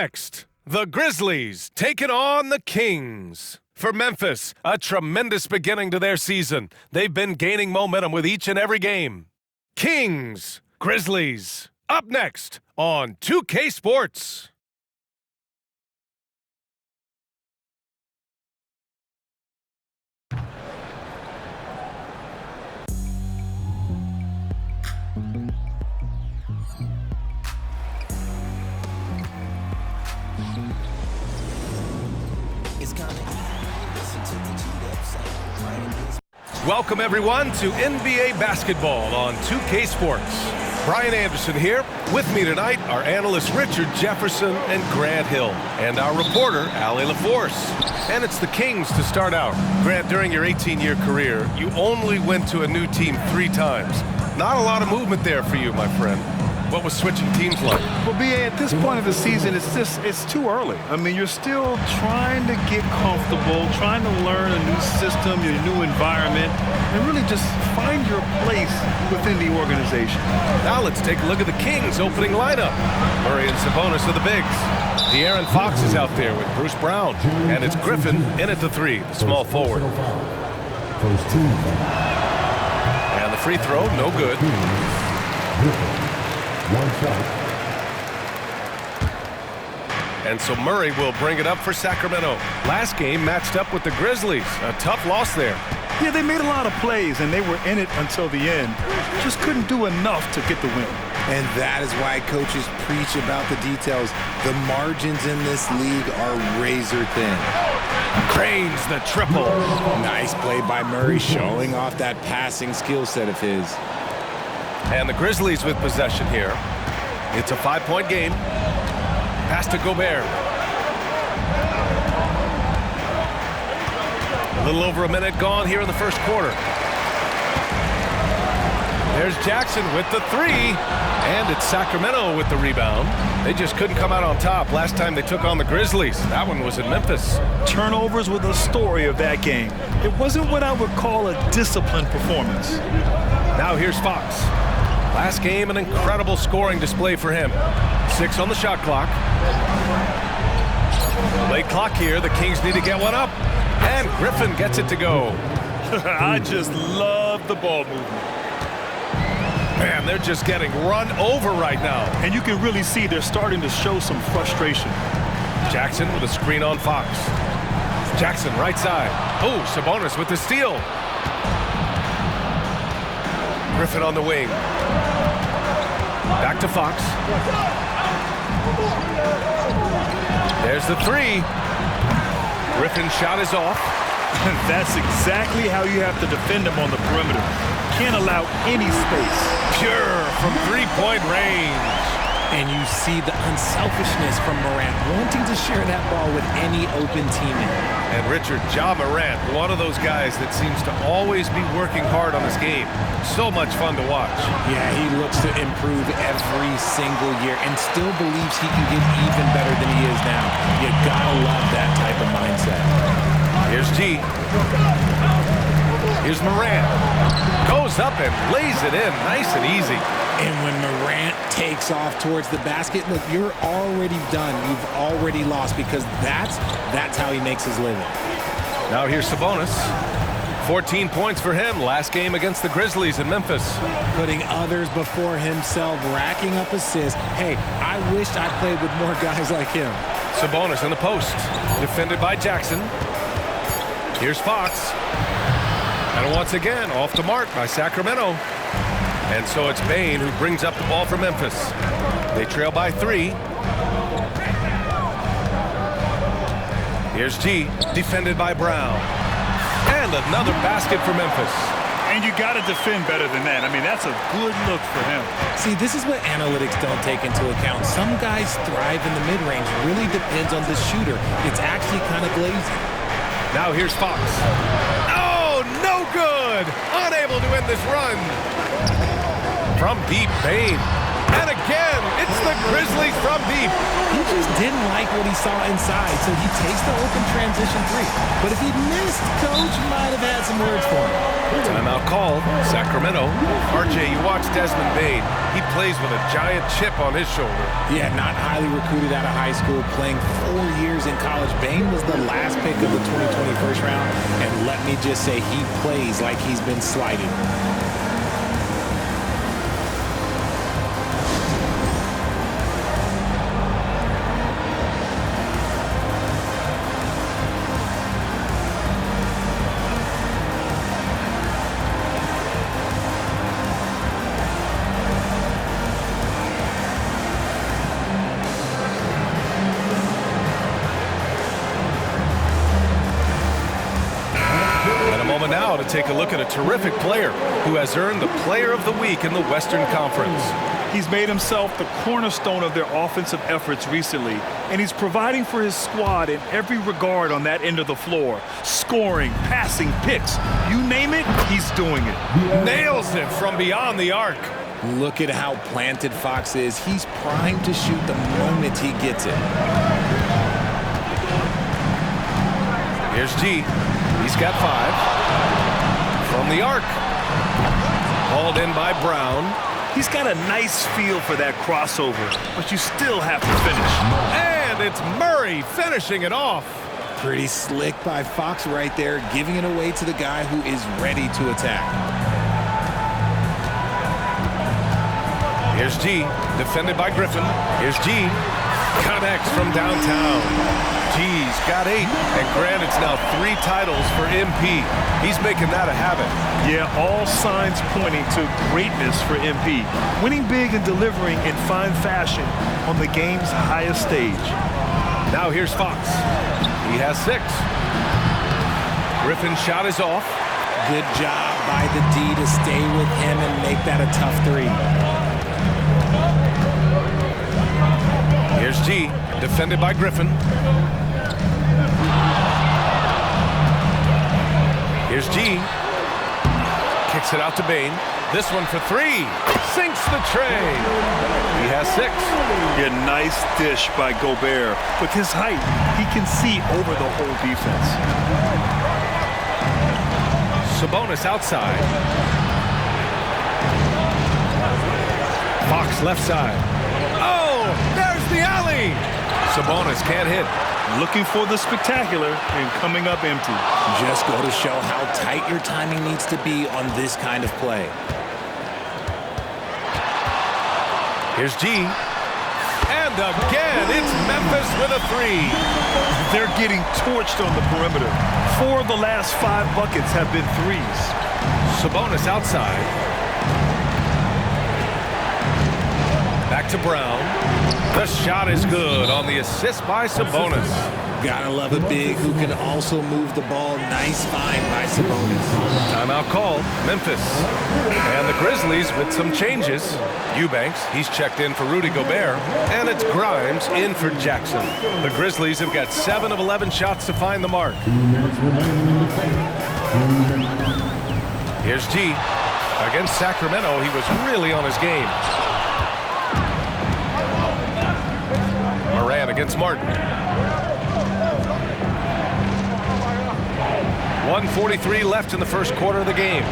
next, the Grizzlies taking on the Kings. For Memphis, a tremendous beginning to their season. They've been gaining momentum with each and every game. Kings, Grizzlies, up next on 2K Sports. Welcome, everyone, to NBA basketball on 2K Sports. Brian Anderson here. With me tonight are analysts Richard Jefferson and Grant Hill, and our reporter, Allie LaForce. And it's the Kings to start out. Grant, during your 18-year career, you only went to a new team 3 times. Not a lot of movement there for you, my friend. What was switching teams like? Well, B.A., at this point of the season, it's too early. I mean, you're still trying to get comfortable, trying to learn a new system, your new environment, and really just find your place within the organization. Now let's take a look at the Kings' opening lineup. Murray and Sabonis are the bigs. De'Aaron Fox is out there with Bruce Brown. And it's Griffin in at the 3, the small forward. And the free throw, no good. And so Murray will bring it up for Sacramento. Last game matched up with the Grizzlies. A tough loss there. Yeah, they made a lot of plays, and they were in it until the end. Just couldn't do enough to get the win. And that is why coaches preach about the details. The margins in this league are razor thin. Cranes the triple. Nice play by Murray, showing off that passing skill set of his. And the Grizzlies with possession here. It's a 5-point game. Pass to Gobert. A little over a minute gone here in the first quarter. There's Jackson with the 3. And it's Sacramento with the rebound. They just couldn't come out on top last time they took on the Grizzlies. That one was in Memphis. Turnovers were the story of that game. It wasn't what I would call a disciplined performance. Now here's Fox. Last game, an incredible scoring display for him. 6 on the shot clock. Late clock here. The Kings need to get one up. And Griffin gets it to go. I just love the ball movement. Man, they're just getting run over right now. And you can really see they're starting to show some frustration. Jackson with a screen on Fox. Jackson right side. Oh, Sabonis with the steal. Griffin on the wing. Back to Fox. There's the 3. Griffin's shot is off. That's exactly how you have to defend him on the perimeter. Can't allow any space. Pure from 3-point range. And you see the unselfishness from Morant, wanting to share that ball with any open teammate. And Richard, Ja Morant, one of those guys that seems to always be working hard on his game. So much fun to watch. Yeah, he looks to improve every single year and still believes he can get even better than he is now. You gotta love that type of mindset. Here's G. Here's Morant. Goes up and lays it in nice and easy. And when Morant takes off towards the basket, look, you're already done. You've already lost because that's how he makes his living. Now here's Sabonis. 14 points for him last game against the Grizzlies in Memphis. Putting others before himself, racking up assists. Hey, I wished I played with more guys like him. Sabonis in the post. Defended by Jackson. Here's Fox. And once again, off the mark by Sacramento. And so it's Bane who brings up the ball for Memphis. They trail by 3. Here's G, defended by Brown. And another basket for Memphis. And you got to defend better than that. I mean, that's a good look for him. See, this is what analytics don't take into account. Some guys thrive in the mid-range. Really depends on the shooter. It's actually kind of lazy. Now here's Fox. Oh, no good! Unable to end this run. From deep, Bane. And again, it's the Grizzlies from deep. He just didn't like what he saw inside, so he takes the open transition three. But if he missed, Coach might have had some words for him. Timeout called. Sacramento. RJ, you watch Desmond Bane. He plays with a giant chip on his shoulder. Yeah, not highly recruited out of high school, playing 4 years in college. Bane was the last pick of the 2020 first round, and let me just say he plays like he's been slighted. Now to take a look at a terrific player who has earned the Player of the Week in the Western Conference. He's made himself the cornerstone of their offensive efforts recently, and he's providing for his squad in every regard on that end of the floor. Scoring, passing, picks, you name it, he's doing it. Nails it from beyond the arc. Look at how planted Fox is. He's primed to shoot the moment he gets it. Here's G. He's got 5. From the arc. Hauled in by Brown. He's got a nice feel for that crossover, but you still have to finish. And it's Murray finishing it off. Pretty slick by Fox right there, giving it away to the guy who is ready to attack. Here's G. Defended by Griffin. Here's G. Connects from downtown. G's got 8, and Grant, it's now 3 titles for MP. He's making that a habit. Yeah, all signs pointing to greatness for MP. Winning big and delivering in fine fashion on the game's highest stage. Now here's Fox. He has 6. Griffin's shot is off. Good job by the D to stay with him and make that a tough 3. Here's G. Defended by Griffin. Here's G. Kicks it out to Bane. This one for 3. Sinks the tray. He has 6. Yeah, nice dish by Gobert. With his height, he can see over the whole defense. Sabonis outside. Fox left side. Oh, there's the alley. Sabonis can't hit. Looking for the spectacular and coming up empty. Just go to show how tight your timing needs to be on this kind of play. Here's G. And again, it's Memphis with a 3. They're getting torched on the perimeter. 4 of the last 5 buckets have been 3s. Sabonis outside. Back to Brown. The shot is good on the assist by Sabonis. Gotta love a big who can also move the ball. Nice find by Sabonis. Timeout called. Memphis. And the Grizzlies with some changes. Eubanks, he's checked in for Rudy Gobert. And it's Grimes in for Jackson. The Grizzlies have got 7 of 11 shots to find the mark. Here's G. Against Sacramento, he was really on his game. Moran against Martin. 1:43 left in the first quarter of the game.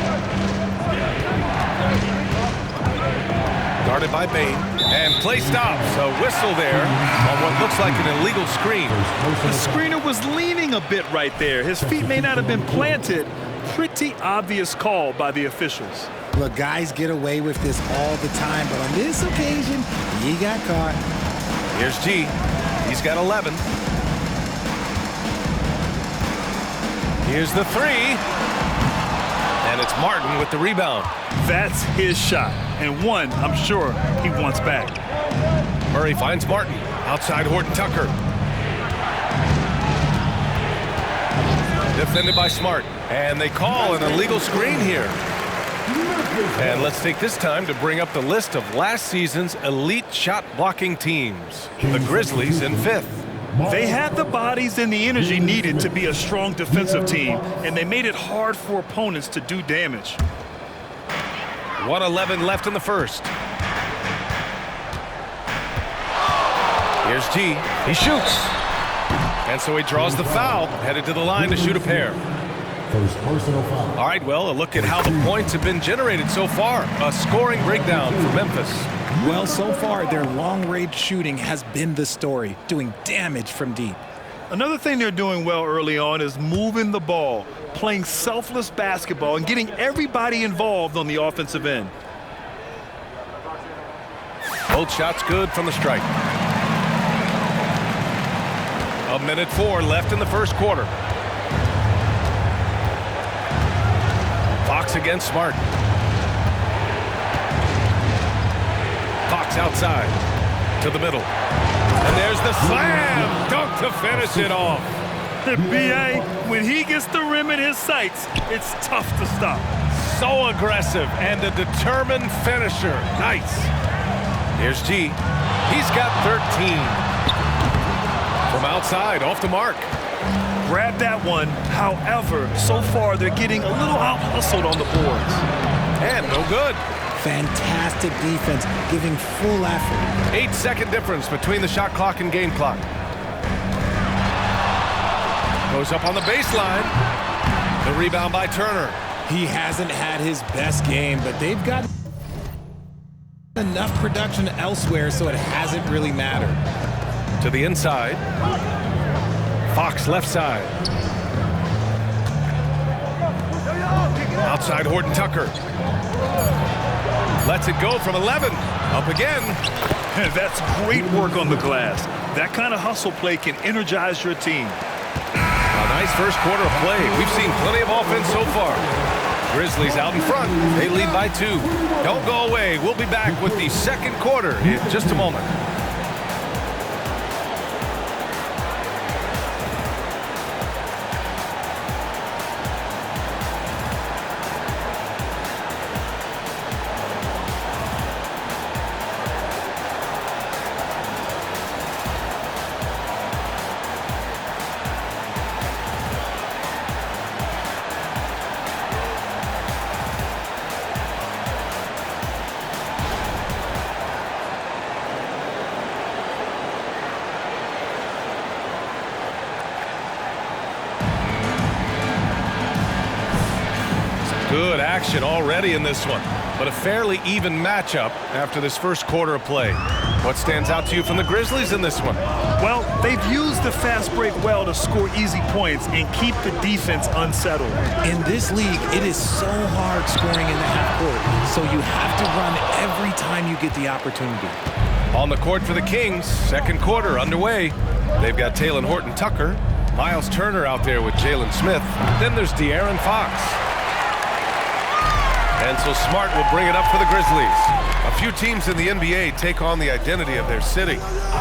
Guarded by Bane. And play stops. A whistle there on what looks like an illegal screen. The screener was leaning a bit right there. His feet may not have been planted. Pretty obvious call by the officials. Look, guys get away with this all the time, but on this occasion, he got caught. Here's G. He's got 11. Here's the 3. And it's Martin with the rebound. That's his shot, and one I'm sure he wants back. Murray finds Martin. Outside Horton Tucker. Defended by Smart. And they call an illegal screen here. And let's take this time to bring up the list of last season's elite shot blocking teams. The Grizzlies in 5th. They had the bodies and the energy needed to be a strong defensive team, and they made it hard for opponents to do damage. 1:11 left in the first. Here's G. He shoots. And so he draws the foul, headed to the line to shoot a pair. First personal foul. All right, well, a look at how the points have been generated so far. A scoring breakdown for Memphis. Well, so far, their long-range shooting has been the story, doing damage from deep. Another thing they're doing well early on is moving the ball, playing selfless basketball, and getting everybody involved on the offensive end. Both shots good from the stripe. 1:04 left in the first quarter. Fox against Smart. Fox outside to the middle. And there's the slam dunk to finish it off. The BA, when he gets the rim in his sights, it's tough to stop. So aggressive and a determined finisher. Nice. Here's G. He's got 13. From outside, off the mark. Grab that one. However, so far they're getting a little out-hustled on the boards. And no good. Fantastic defense, giving full effort. 8-second difference between the shot clock and game clock. Goes up on the baseline. The rebound by Turner. He hasn't had his best game, but they've got enough production elsewhere, so it hasn't really mattered. To the inside. Fox left side. Outside Horton Tucker. Lets it go from 11. Up again. And that's great work on the glass. That kind of hustle play can energize your team. A nice first quarter of play. We've seen plenty of offense so far. Grizzlies out in front. They lead by 2. Don't go away. We'll be back with the second quarter in just a moment. Good action already in this one, but a fairly even matchup after this first quarter of play. What stands out to you from the Grizzlies in this one? Well, they've used the fast break well to score easy points and keep the defense unsettled. In this league, it is so hard scoring in the half court, so you have to run every time you get the opportunity. On the court for the Kings, second quarter underway. They've got Talen Horton Tucker, Miles Turner out there with Jalen Smith. Then there's De'Aaron Fox. And so Smart will bring it up for the Grizzlies. A few teams in the NBA take on the identity of their city.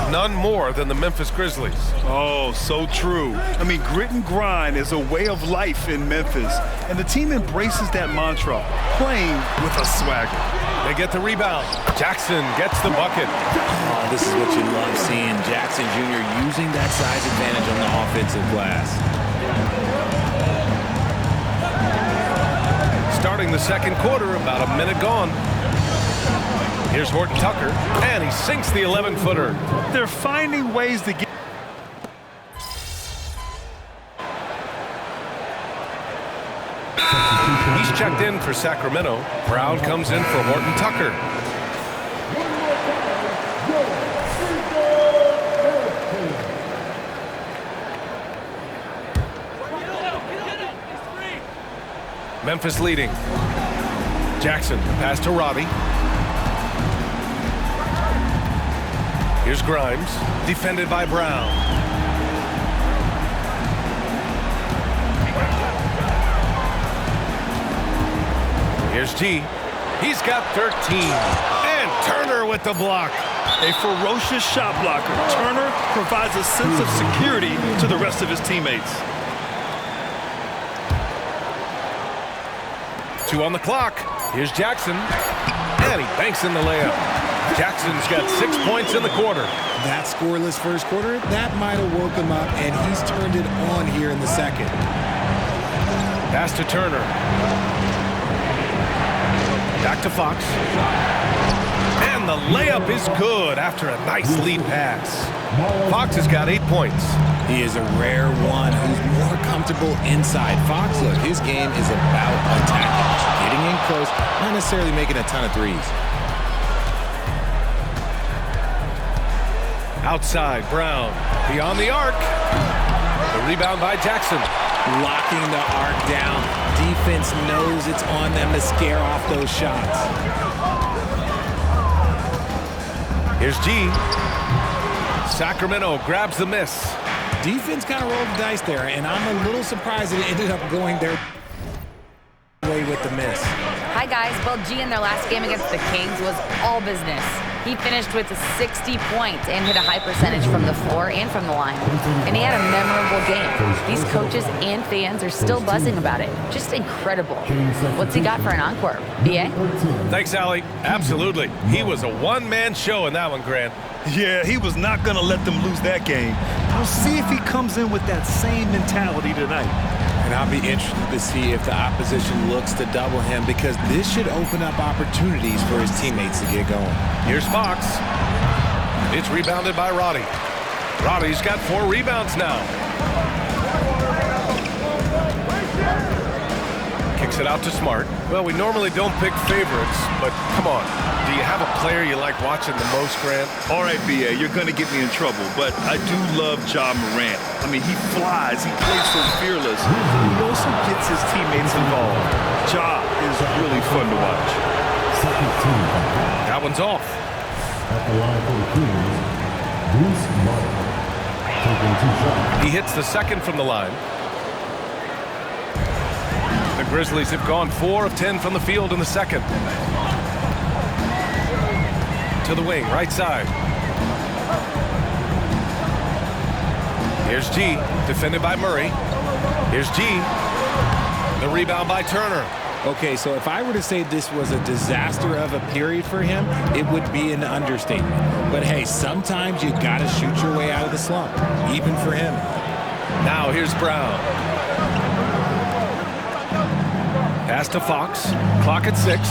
None more than the Memphis Grizzlies. Oh, so true. I mean, grit and grind is a way of life in Memphis. And the team embraces that mantra, playing with a swagger. They get the rebound. Jackson gets the bucket. Oh, this is what you love seeing. Jackson Jr. using that size advantage on the offensive glass. Starting the second quarter, about a minute gone. Here's Horton Tucker, and he sinks the 11-footer. They're finding ways to get... He's checked in for Sacramento. Brown comes in for Horton Tucker. Memphis leading. Jackson, pass to Robbie. Here's Grimes, defended by Brown. Here's G. He's got 13. And Turner with the block. A ferocious shot blocker. Turner provides a sense of security to the rest of his teammates. 2 on the clock. Here's Jackson. And he banks in the layup. Jackson's got 6 points in the quarter. That scoreless first quarter, that might have woke him up, and he's turned it on here in the second. Pass to Turner. Back to Fox. And And the layup is good after a nice lead pass. Fox has got 8 points. He is a rare one who's more comfortable inside. Fox, look, his game is about attacking, getting in close, not necessarily making a ton of threes. Outside, Brown. Beyond the arc. The rebound by Jackson. Locking the arc down. Defense knows it's on them to scare off those shots. Here's G. Sacramento grabs the miss. Defense kind of rolled the dice there, and I'm a little surprised that it ended up going their way with the miss. Hi, guys. Well, G in their last game against the Kings was all business. He finished with 60 points and hit a high percentage from the floor and from the line. And he had a memorable game. These coaches and fans are still buzzing about it. Just incredible. What's he got for an encore? BA? Thanks, Allie. Absolutely. He was a one-man show in that one, Grant. Yeah, he was not going to let them lose that game. We'll see if he comes in with that same mentality tonight. And I'll be interested to see if the opposition looks to double him, because this should open up opportunities for his teammates to get going. Here's Fox. It's rebounded by Roddy. Roddy's got 4 rebounds now. Kicks it out to Smart. Well, we normally don't pick favorites, but come on. Do you have a player you like watching the most, Grant? All right, B.A., you're going to get me in trouble, but I do love Ja Morant. I mean, he flies. He plays so fearless. He also gets his teammates involved. Ja is really fun to watch. Second team. That one's off. At the line for the Kings, Bruce Martin. Taking 2 shots. He hits the second from the line. The Grizzlies have gone 4 of 10 from the field in the second. To the wing, right side. Here's G, defended by Murray. Here's G. The rebound by Turner. Okay, so if I were to say this was a disaster of a period for him, it would be an understatement. But hey, sometimes you gotta shoot your way out of the slump, even for him. Now here's Brown. Pass to Fox. Clock at 6.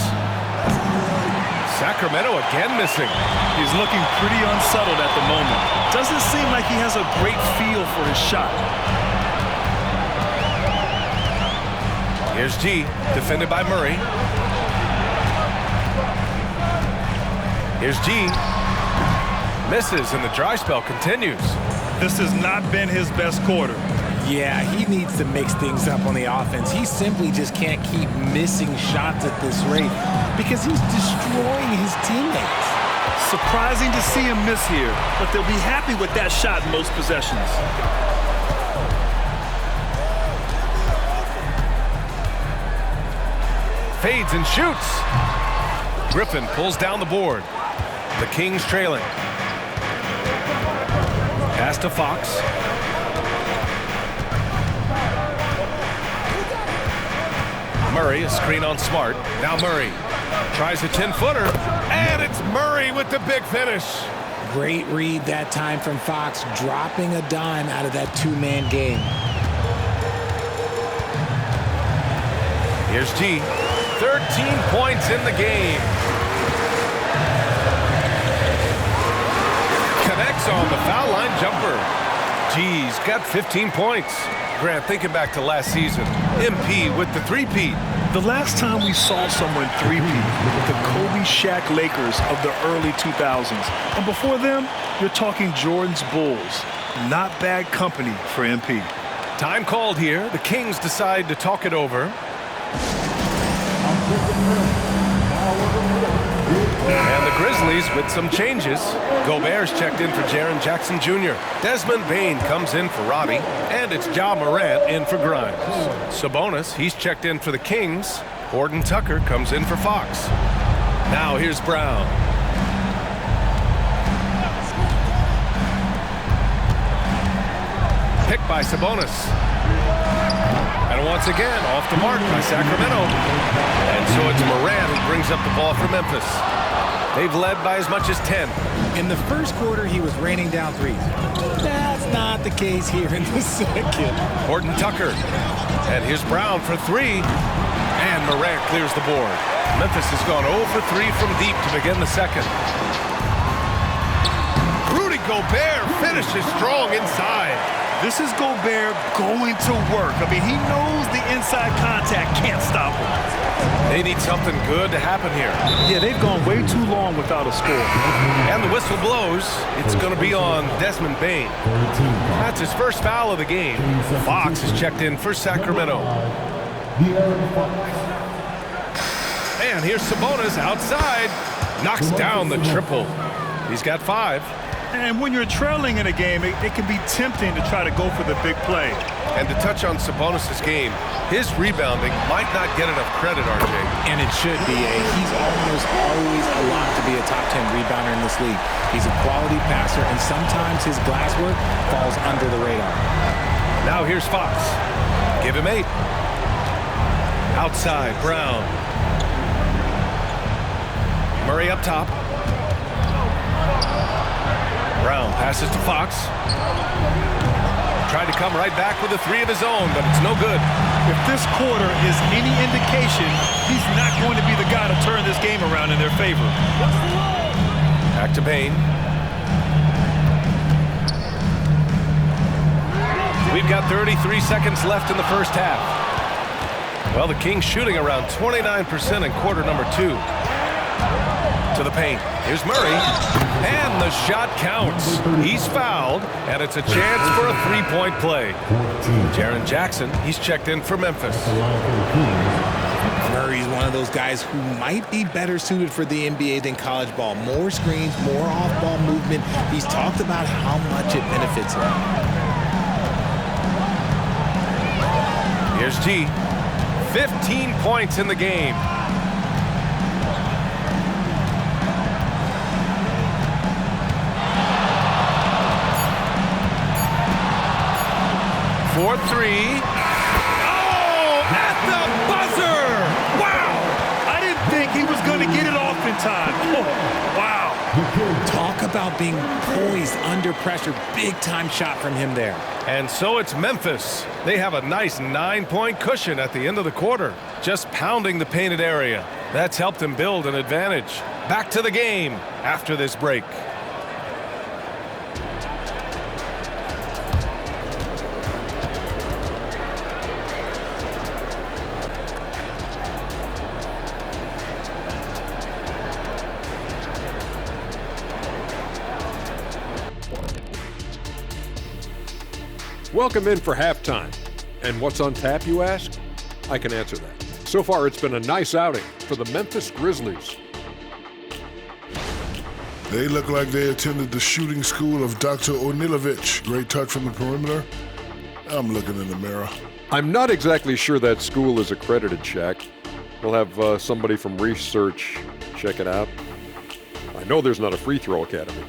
Sacramento again missing. He's looking pretty unsettled at the moment. Doesn't seem like he has a great feel for his shot. Here's G, defended by Murray. Here's G. Misses, and the dry spell continues. This has not been his best quarter. Yeah, he needs to mix things up on the offense. He simply just can't keep missing shots at this rate because he's destroying his teammates. Surprising to see him miss here, but they'll be happy with that shot in most possessions. Fades and shoots. Griffin pulls down the board. The Kings trailing. Pass to Fox. Murray, a screen on Smart. Now Murray tries a 10-footer, and it's Murray with the big finish. Great read that time from Fox, dropping a dime out of that 2-man game. Here's G. 13 points in the game. Connects on the foul line jumper. G's got 15 points. Grant, thinking back to last season, MP with the three-peat. The last time we saw someone three-peat, the Kobe Shaq Lakers of the early 2000s. And before them, you're talking Jordan's Bulls. Not bad company for MP. Time called here. The Kings decide to talk it over. And the Grizzlies with some changes. Gobert's checked in for Jaren Jackson Jr. Desmond Bane comes in for Roddy. And it's Ja Morant in for Grimes. Sabonis, he's checked in for the Kings. Horton Tucker comes in for Fox. Now here's Brown. Picked by Sabonis. And once again, off the mark by Sacramento. And so it's Morant who brings up the ball for Memphis. They've led by as much as 10. In the first quarter, he was raining down threes. That's not the case here in the second. Horton Tucker. And here's Brown for 3. And Morant clears the board. Memphis has gone 0 for 3 from deep to begin the second. Rudy Gobert finishes strong inside. This is Gobert going to work. I mean, he knows the inside contact can't stop him. They need something good to happen here. Yeah, they've gone way too long without a score. And the whistle blows. It's going to be on Desmond Bane. That's his first foul of the game. Fox is checked in for Sacramento. And here's Sabonis outside. Knocks down the triple. He's got 5. And when you're trailing in a game, it can be tempting to try to go for the big play. And to touch on Sabonis' game, his rebounding might not get enough credit, RJ. And it should be. He's almost always a lock to be a top 10 rebounder in this league. He's a quality passer, and sometimes his glass work falls under the radar. Now here's Fox. Give him 8. Outside, Brown. Murray up top. Brown passes to Fox. Tried to come right back with a 3 of his own, but it's no good. If this quarter is any indication, he's not going to be the guy to turn this game around in their favor. Back to Bane. We've got 33 seconds left in the first half. Well, the Kings shooting around 29% in quarter number 2. To the paint. Here's Murray. And the shot counts. He's fouled, and it's a chance for a 3-point play. Jaren Jackson, he's checked in for Memphis. Murray's one of those guys who might be better suited for the NBA than college ball. More screens, more off-ball movement. He's talked about how much it benefits him. Here's G. 15 points in the game. For 3. Oh, at the buzzer! Wow! I didn't think he was going to get it off in time. Oh, wow. Talk about being poised under pressure. Big-time shot from him there. And so it's Memphis. They have a nice 9-point cushion at the end of the quarter, just pounding the painted area. That's helped them build an advantage. Back to the game after this break. Welcome in for halftime. And what's on tap, you ask? I can answer that. So far, it's been a nice outing for the Memphis Grizzlies. They look like they attended the shooting school of Dr. Onilovich. Great touch from the perimeter. I'm looking in the mirror. I'm not exactly sure that school is accredited, Shaq. We'll have somebody from research check it out. I know there's not a free throw academy.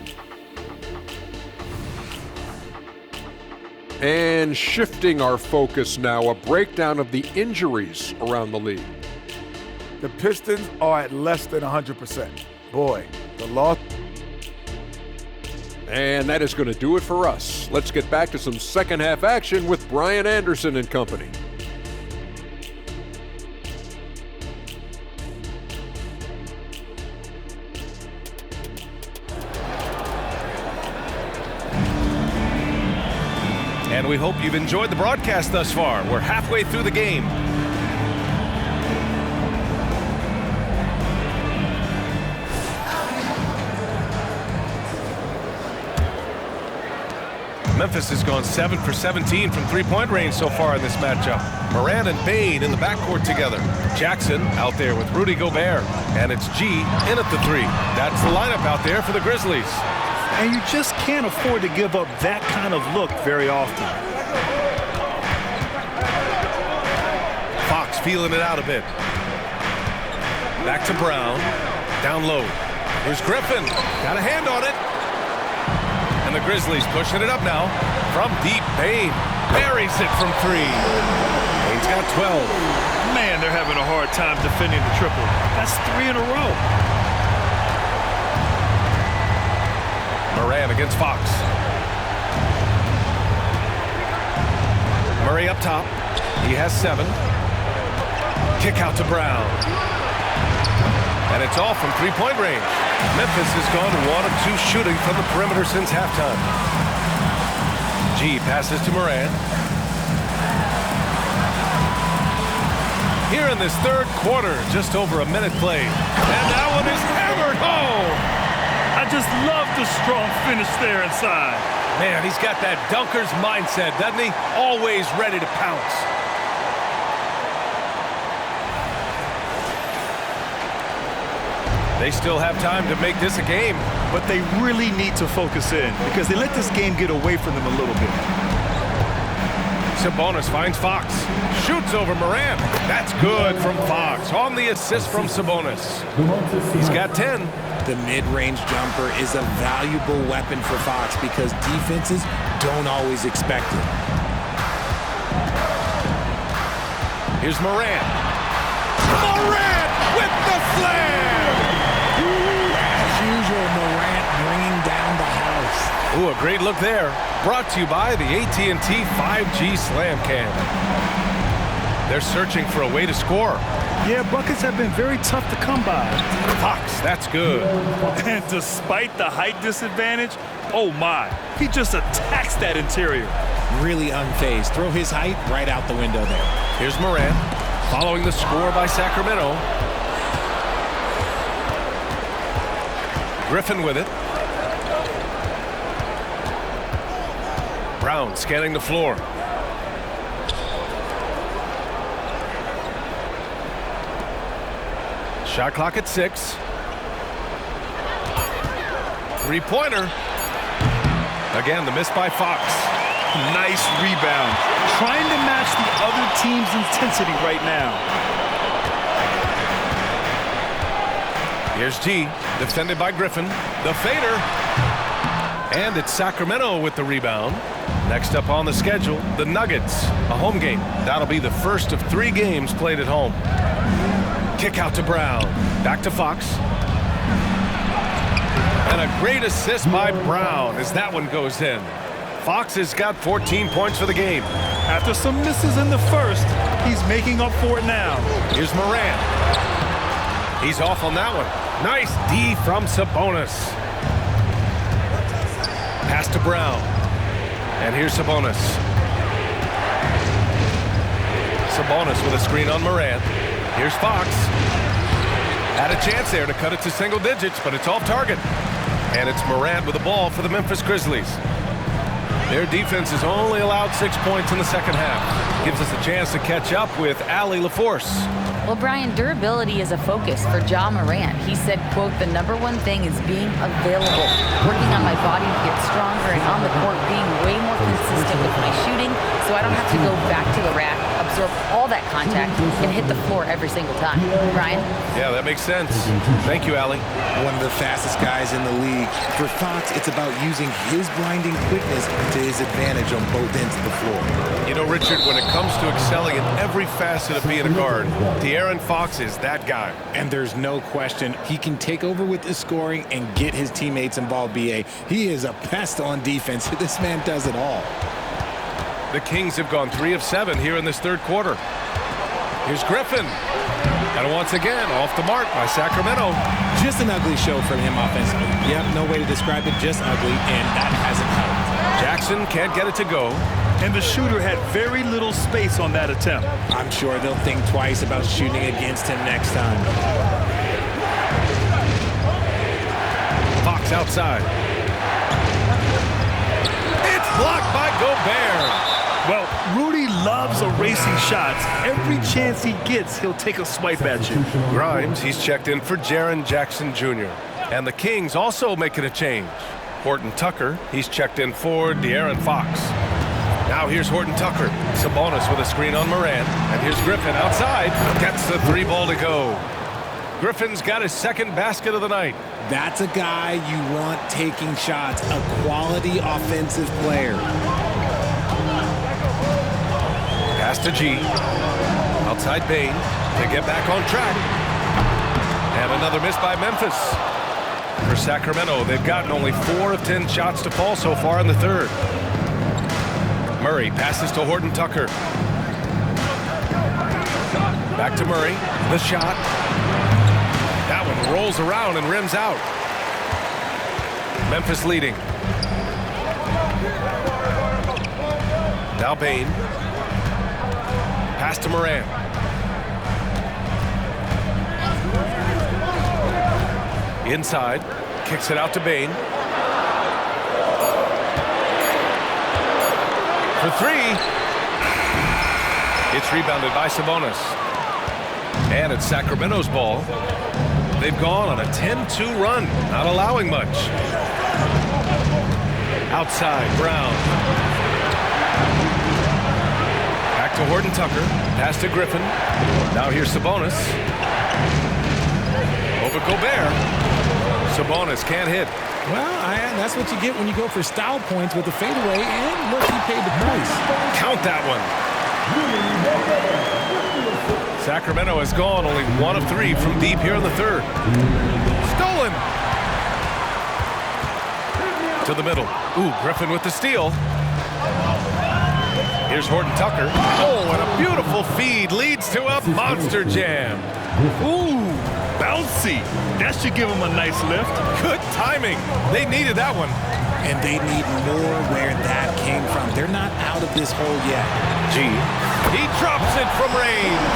And shifting our focus now, a breakdown of the injuries around the league. The Pistons are at less than 100%. Boy, the loss. And that is going to do it for us. Let's get back to some second half action with Brian Anderson and company. And we hope you've enjoyed the broadcast thus far. We're halfway through the game. Memphis has gone 7 for 17 from three-point range so far in this matchup. Morant and Bane in the backcourt together. Jackson out there with Rudy Gobert. And it's G in at the 3. That's the lineup out there for the Grizzlies. And you just can't afford to give up that kind of look very often. Fox feeling it out a bit. Back to Brown. Down low. Here's Griffin. Got a hand on it. And the Grizzlies pushing it up now. From deep, Bane buries it from 3. Bane's got 12. Man, they're having a hard time defending the triple. That's 3 in a row. Morant against Fox. Murray up top. He has 7. Kick out to Brown. And it's all from three-point range. Memphis has gone 1 of 2 shooting from the perimeter since halftime. G passes to Morant. Here in this third quarter, just over a minute played. And that one is hammered home. I just love the strong finish there inside. Man, he's got that dunker's mindset, doesn't he? Always ready to pounce. They still have time to make this a game. But they really need to focus in because they let this game get away from them a little bit. Sabonis finds Fox. Shoots over Morant. That's good from Fox. On the assist from Sabonis. He's got 10. The mid-range jumper is a valuable weapon for Fox because defenses don't always expect it. Here's Morant. Morant with the slam! As usual, Morant bringing down the house. Ooh, a great look there. Brought to you by the AT&T 5G Slam Cam. They're searching for a way to score. Yeah, buckets have been very tough to come by. Fox, that's good. And despite the height disadvantage, oh my, he just attacks that interior. Really unfazed. Throw his height right out the window there. Here's Morant, following the score by Sacramento. Griffin with it. Brown scanning the floor. Shot clock at 6. Three-pointer. Again, the miss by Fox. Nice rebound. Trying to match the other team's intensity right now. Here's G, defended by Griffin. The fader. And it's Sacramento with the rebound. Next up on the schedule, the Nuggets, a home game. That'll be the first of 3 games played at home. Kick out to Brown. Back to Fox. And a great assist by Brown as that one goes in. Fox has got 14 points for the game. After some misses in the first, he's making up for it now. Here's Morant. He's off on that one. Nice D from Sabonis. Pass to Brown. And here's Sabonis. Sabonis with a screen on Morant. Here's Fox. Had a chance there to cut it to single digits, but it's off target. And it's Morant with the ball for the Memphis Grizzlies. Their defense has only allowed 6 points in the second half. Gives us a chance to catch up with Allie LaForce. Well, Brian, durability is a focus for Ja Morant. He said, quote, "The #1 thing is being available, working on my body to get stronger, and on the court being way more consistent with my shooting so I don't have to go back to the rack, absorb all that contact, and hit the floor every single time." Brian? Yeah, that makes sense. Thank you, Allie. One of the fastest guys in the league. For Fox, it's about using his blinding quickness to his advantage on both ends of the floor. You know, Richard, when it comes to excelling in every facet of being a guard, De'Aaron Fox is that guy. And there's no question he can take over with the scoring and get his teammates involved, B.A. He is a pest on defense. This man does it all. The Kings have gone 3 of 7 here in this third quarter. Here's Griffin. And once again, off the mark by Sacramento. Just an ugly show from him offensively. Yep, no way to describe it, just ugly, and that hasn't helped. Jackson can't get it to go. And the shooter had very little space on that attempt. I'm sure they'll think twice about shooting against him next time. Fox outside. It's blocked by Gobert. Well, Rudy loves erasing shots. Every chance he gets, he'll take a swipe at you. Grimes, he's checked in for Jaren Jackson Jr. And the Kings also making a change. Horton Tucker, he's checked in for De'Aaron Fox. Now here's Horton Tucker. Sabonis with a screen on Morant. And here's Griffin outside. Gets the 3 ball to go. Griffin's got his second basket of the night. That's a guy you want taking shots, a quality offensive player. Pass to G. Outside Bane to get back on track. And another miss by Memphis. For Sacramento, they've gotten only 4 of 10 shots to fall so far in the third. Murray passes to Horton Tucker. Back to Murray. The shot. That and rolls around and rims out. Memphis leading. Now Bane. Pass to Moran. Inside. Kicks it out to Bane. For three. It's rebounded by Sabonis. And it's Sacramento's ball. They've gone on a 10-2 run, not allowing much. Outside, Brown. Back to Horton Tucker. Pass to Griffin. Now here's Sabonis. Over Gobert. Sabonis can't hit. Well, that's what you get when you go for style points with the fadeaway, and look, he paid the price. Count that one. Sacramento has gone only 1 of 3 from deep here in the third. Stolen. To the middle. Ooh, Griffin with the steal. Here's Horton Tucker. Oh, and a beautiful feed leads to a monster jam. Ooh, bouncy. That should give him a nice lift. Good timing. They needed that one. And they need more where that came from. They're not out of this hole yet. G. He drops it from range.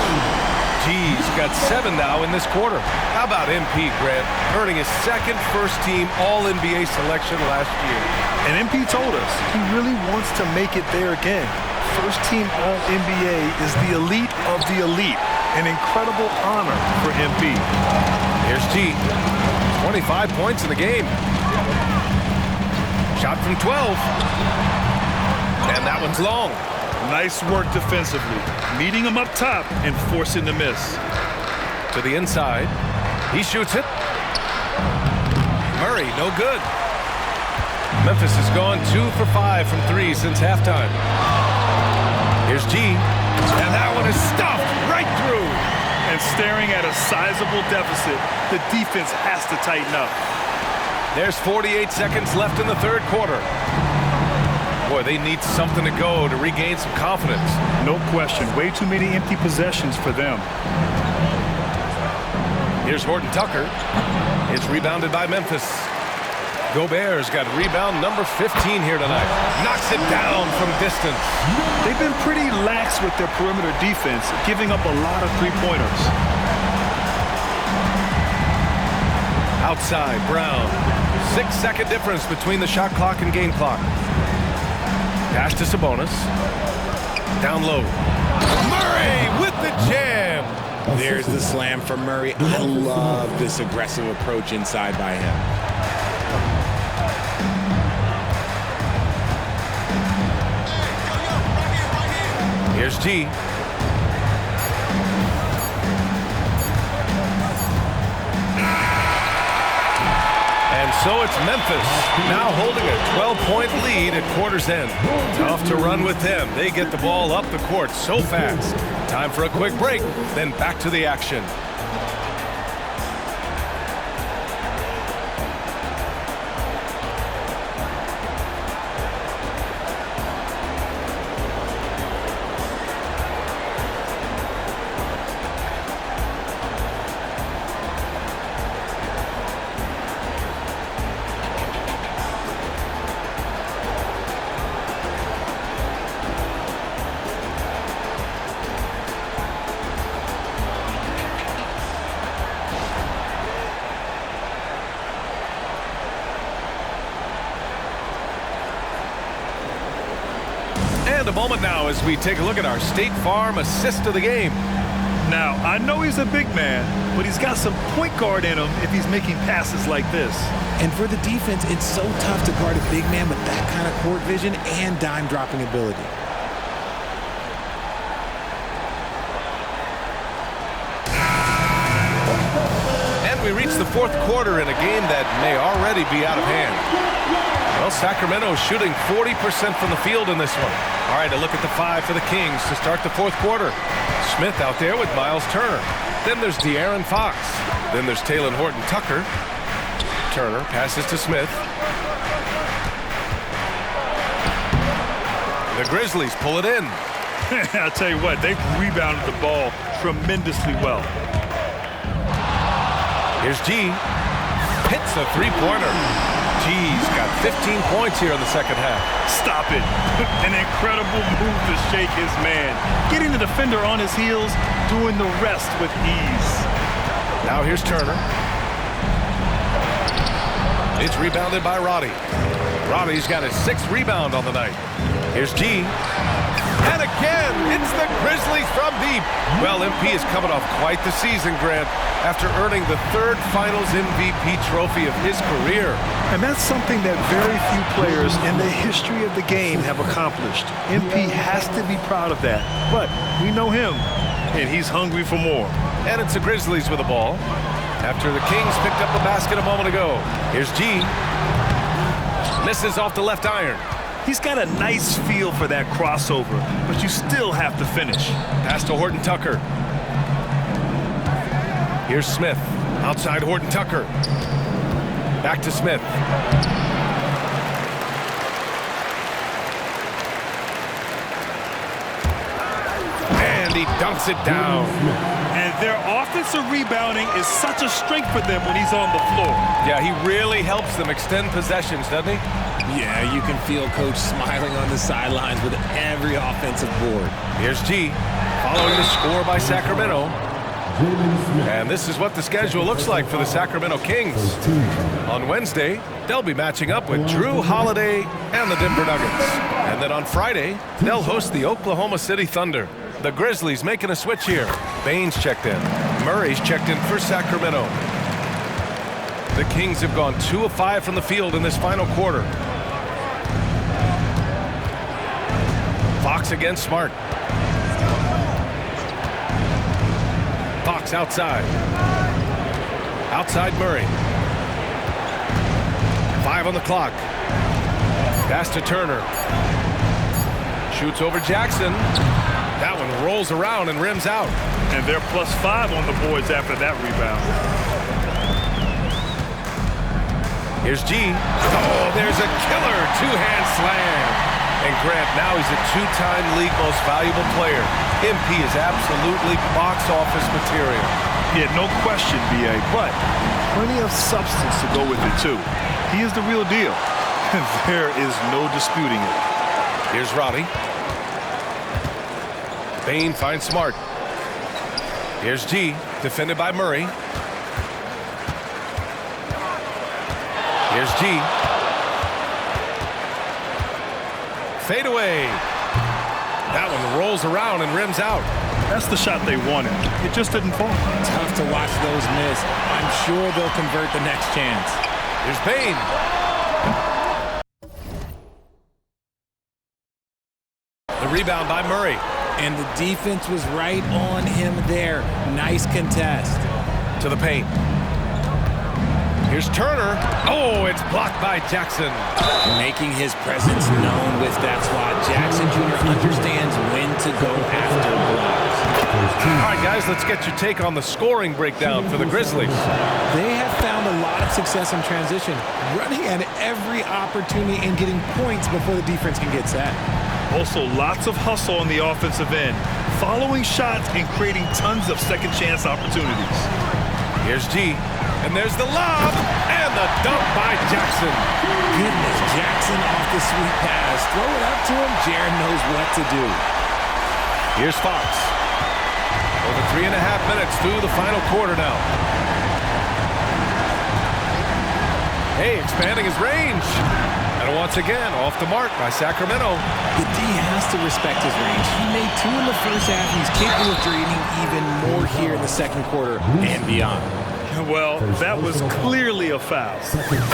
G's got 7 now in this quarter. How about MP, Grant, earning his second first-team All-NBA selection last year? And MP told us he really wants to make it there again. First-team All-NBA is the elite of the elite. An incredible honor for MP. Here's G. 25 points in the game. Shot from 12. And that one's long. Nice work defensively. Meeting him up top and forcing the miss. To the inside. He shoots it. Murray, no good. Memphis has gone 2 for 5 from 3 since halftime. Here's G. And that one is stuffed right through. And staring at a sizable deficit, the defense has to tighten up. There's 48 seconds left in the third quarter. Boy, they need something to go to regain some confidence. No question. Way too many empty possessions for them. Here's Horton Tucker. It's rebounded by Memphis. Gobert's got rebound number 15 here tonight. Knocks it down from distance. They've been pretty lax with their perimeter defense, giving up a lot of three-pointers. Outside, Brown. 6-second difference between the shot clock and game clock. Pass to Sabonis. Down low. Murray with the jam. There's the slam for Murray. I love this aggressive approach inside by him. Here's G. And so it's Memphis, now holding a 12-point lead at quarter's end. Tough to run with them. They get the ball up the court so fast. Time for a quick break, then back to the action. And a moment now as we take a look at our State Farm assist of the game. Now, I know he's a big man, but he's got some point guard in him if he's making passes like this. And for the defense, it's so tough to guard a big man with that kind of court vision and dime-dropping ability. And we reach the fourth quarter in a game that may already be out of hand. Well, Sacramento shooting 40% from the field in this one. All right, a look at the 5 for the Kings to start the fourth quarter. Smith out there with Miles Turner. Then there's De'Aaron Fox. Then there's Talen Horton Tucker. Turner passes to Smith. The Grizzlies pull it in. I'll tell you what, they've rebounded the ball tremendously well. Here's G. Hits a three-pointer. G's got 15 points here in the second half. Stop it. An incredible move to shake his man. Getting the defender on his heels, doing the rest with ease. Now here's Turner. It's rebounded by Roddy. Roddy's got his 6th rebound on the night. Here's G. And again, it's the Grizzlies from deep. Well, MP is coming off quite the season, Grant, after earning the 3rd Finals MVP trophy of his career. And that's something that very few players in the history of the game have accomplished. MP has to be proud of that. But we know him, and he's hungry for more. And it's the Grizzlies with the ball after the Kings picked up the basket a moment ago. Here's G. Misses off the left iron. He's got a nice feel for that crossover, but you still have to finish. Pass to Horton Tucker. Here's Smith. Outside Horton Tucker. Back to Smith. And he dunks it down. And their offensive rebounding is such a strength for them when he's on the floor. Yeah, he really helps them extend possessions, doesn't he? Yeah, you can feel Coach smiling on the sidelines with every offensive board. Here's G, following the score by Sacramento. And this is what the schedule looks like for the Sacramento Kings. On Wednesday, they'll be matching up with Drew Holiday and the Denver Nuggets. And then on Friday, they'll host the Oklahoma City Thunder. The Grizzlies making a switch here. Baines checked in. Murray's checked in for Sacramento. The Kings have gone 2 of 5 from the field in this final quarter. Fox against Smart. Fox outside. Outside Murray. 5 on the clock. Pass to Turner. Shoots over Jackson. That one rolls around and rims out. And they're +5 on the boards after that rebound. Here's G. Oh, there's a killer 2-hand slam. And Grant, now he's a 2-time league most valuable player. MP is absolutely box office material. Yeah, no question, B.A., but plenty of substance to go with it, too. He is the real deal. There is no disputing it. Here's Roddy. Bain finds Smart. Here's G, defended by Murray. Here's G. Fade away. That one rolls around and rims out. That's the shot they wanted. It just didn't fall. Tough to watch those miss. I'm sure they'll convert the next chance. Here's Bain. The rebound by Murray. And the defense was right on him there. Nice contest. To the paint. Here's Turner. Oh, it's blocked by Jackson. Making his presence known with that swat. Jackson Jr. understands when to go after blocks. All right, guys, let's get your take on the scoring breakdown for the Grizzlies. They have found a lot of success in transition, running at every opportunity and getting points before the defense can get set. Also, lots of hustle on the offensive end, following shots and creating tons of second chance opportunities. Here's G. And there's the lob and the dunk by Jackson. Goodness, Jackson off the sweet pass. Throw it up to him. Jaren knows what to do. Here's Fox. Over 3.5 minutes through the final quarter now. Hey, expanding his range. And once again, off the mark by Sacramento. The D has to respect his range. He made 2 in the first half. He's capable of draining even more here in the second quarter and beyond. Well, that was clearly a foul.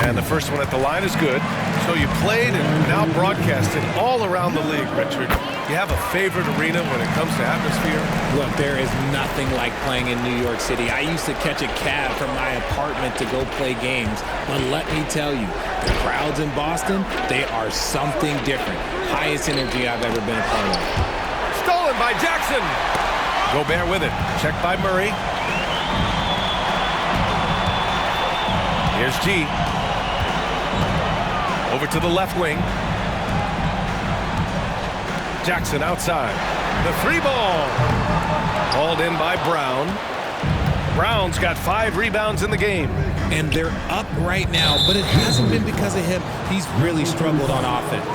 And the first one at the line is good. So you played and now broadcasted all around the league, Richard. You have a favorite arena when it comes to atmosphere? Look, there is nothing like playing in New York City. I used to catch a cab from my apartment to go play games. But let me tell you, the crowds in Boston, they are something different. Highest energy I've ever been a part of. Stolen by Jackson. Gobert with it. Checked by Murray. Here's G. Over to the left wing. Jackson outside. The 3 ball. Called in by Brown. Brown's got 5 rebounds in the game. And they're up right now, but it hasn't been because of him. He's really struggled on offense.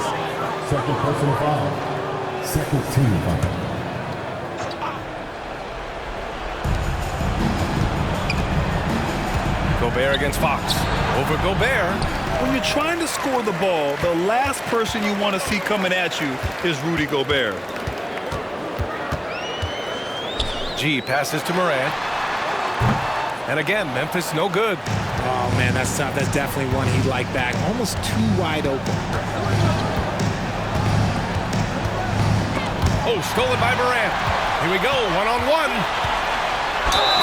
Second personal foul. Second team foul. Gobert against Fox. Over Gobert. When you're trying to score the ball, the last person you want to see coming at you is Rudy Gobert. G passes to Morant. And again, Memphis no good. Oh, man, that's tough. That's definitely one he'd like back. Almost too wide open. Oh, stolen by Morant. Here we go, one-on-one.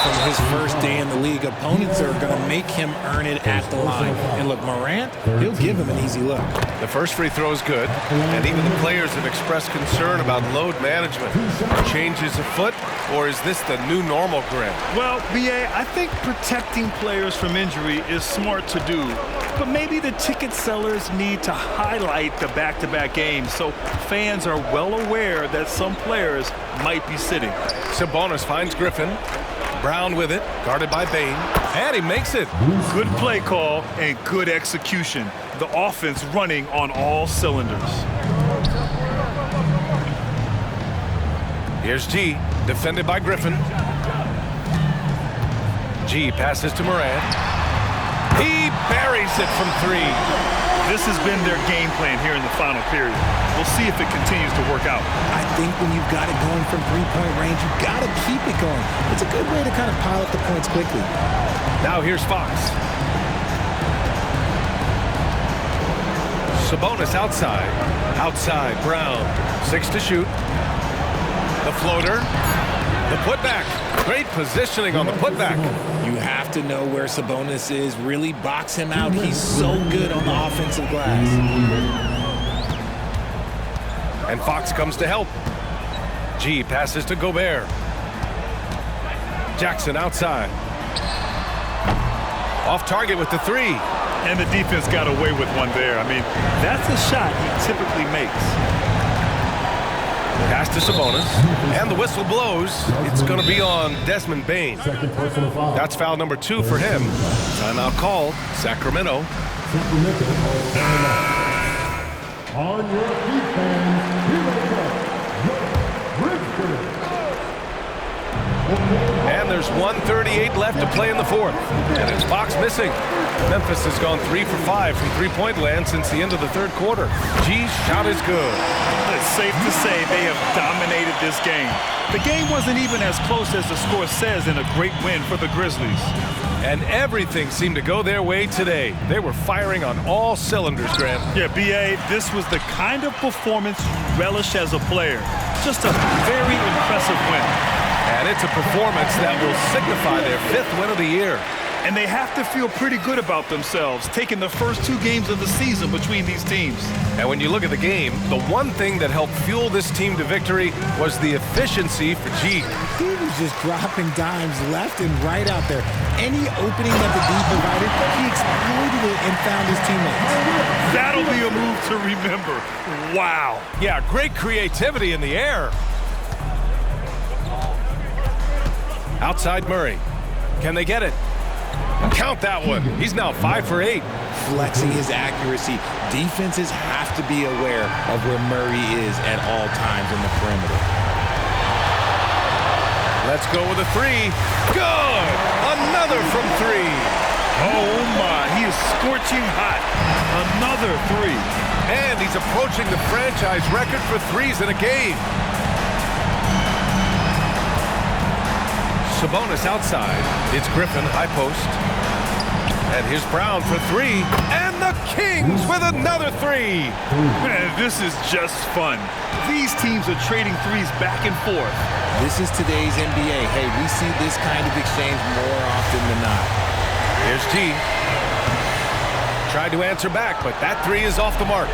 From his first day in the league, opponents are going to make him earn it at the line. And look, Morant, he'll give him an easy look. The first free throw is good, and even the players have expressed concern about load management. Changes afoot, or is this the new normal, Grant? Well, B.A., I think protecting players from injury is smart to do, but maybe the ticket sellers need to highlight the back-to-back games so fans are well aware that some players might be sitting. Sabonis finds Griffin. Brown with it, guarded by Bane, and he makes it. Good play call and good execution. The offense running on all cylinders. Here's G, defended by Griffin. G passes to Morant. He buries it from 3. This has been their game plan here in the final period. We'll see if it continues to work out. I think when you've got it going from three-point range, you've got to keep it going. It's a good way to kind of pile up the points quickly. Now here's Fox. Sabonis outside. Outside, Brown. 6 to shoot. The floater. The putback. Great positioning on the putback. You have to know where Sabonis is. Really box him out. He's so good on the offensive glass. And Fox comes to help. G passes to Gobert. Jackson outside. Off target with the 3. And the defense got away with one there. I mean, that's a shot he typically makes. Pass to Sabonis, and the whistle blows. It's going to be on Desmond Bane. Second personal foul. That's foul number 2 for him. Timeout called. Sacramento. Sacramento calls timeout. On your feet, fans. Here they come. Bridgeford. And there's 1:38 left to play in the 4th. And it's Fox missing. Memphis has gone 3 for 5 from three-point land since the end of the 3rd quarter. G's shot is good. It's safe to say they have dominated this game. The game wasn't even as close as the score says in a great win for the Grizzlies. And everything seemed to go their way today. They were firing on all cylinders, Grant. Yeah, B.A., this was the kind of performance you relish as a player. Just a very impressive win. And it's a performance that will signify their 5th win of the year. And they have to feel pretty good about themselves, taking the first 2 games of the season between these teams. And when you look at the game, the one thing that helped fuel this team to victory was the efficiency for G. He was just dropping dimes left and right out there. Any opening that the D provided, he exploited it and found his teammates. That'll be a move to remember. Wow. Yeah, great creativity in the air. Outside Murray. Can they get it? Count that one. He's now 5 for 8. Flexing his accuracy. Defenses have to be aware of where Murray is at all times in the perimeter. Let's go with a 3. Good! Another from 3. Oh, my. He is scorching hot. Another 3. And he's approaching the franchise record for 3s in a game. Sabonis outside. It's Griffin, high post. And here's Brown for 3. And the Kings with another 3. Man, this is just fun. These teams are trading 3s back and forth. This is today's NBA. Hey, we see this kind of exchange more often than not. Here's G. Tried to answer back, but that 3 is off the mark.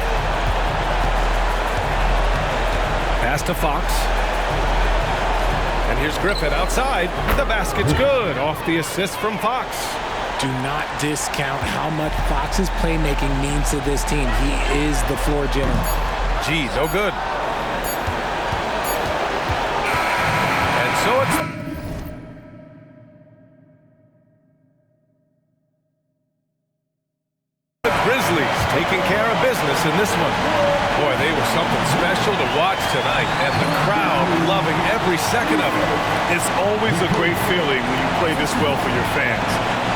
Pass to Fox. And here's Griffin outside. The basket's good. Off the assist from Fox. Do not discount how much Fox's playmaking means to this team. He is the floor general. G, no good. And so it's... taking care of business in this one. Boy, they were something special to watch tonight, and the crowd loving every second of it. It's always a great feeling when you play this well for your fans.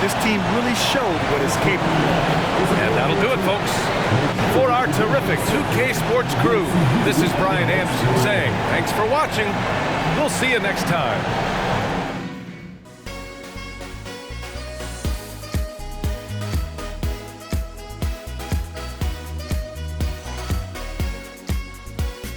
This team really showed what it's capable of. And that'll do it, folks. For our terrific 2K Sports crew, this is Brian Anderson saying thanks for watching. We'll see you next time.